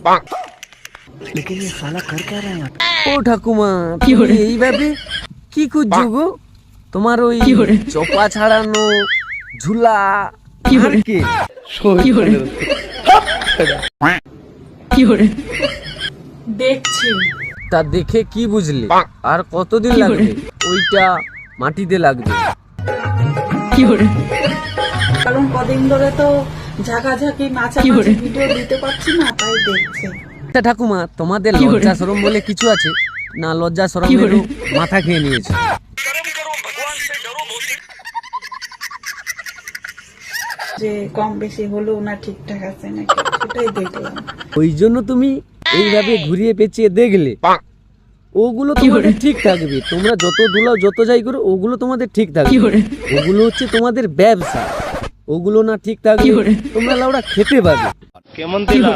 लेकिन ये साला कर क्या रहा है? ও ঠাকুমা তুমি এইভাবে কি খুঁজছো গো? তোমার ওই চোপা ছাড়ানো ঝুলা দেখছি তা দেখে কি বুঝলে? আর কতদিন লাগবে ওইটা মাটিতে লাগবে? কারণ কদিন ধরে তো ঝাঁকাঝাঁকি নাচানাচি ভিডিও দিতে পারছি না, তাই দেখছি। তা ঠাকুমা তোমাদের লজ্জা শরম বলে কিছু আছে না? লজ্জা শরম মাথা খেয়ে নিয়েছে। যে কম বেশি হলো না ঠিকঠাক আছে নাকি সেটাই দেখলাম। ওই জন্য তুমি এইভাবে ঘুরিয়ে পেঁচিয়ে দেখলে ওগুলো তোমাদের ঠিক থাকবে। তোমরা যত দুলাও যত যাই করো ওগুলো তোমাদের ঠিক থাকবে। ওগুলো হচ্ছে তোমাদের ব্যবসা। ওগুলো না ঠিক থাকবে তোমরা লাউড়া খেতে পাবে। কেমন দিলা?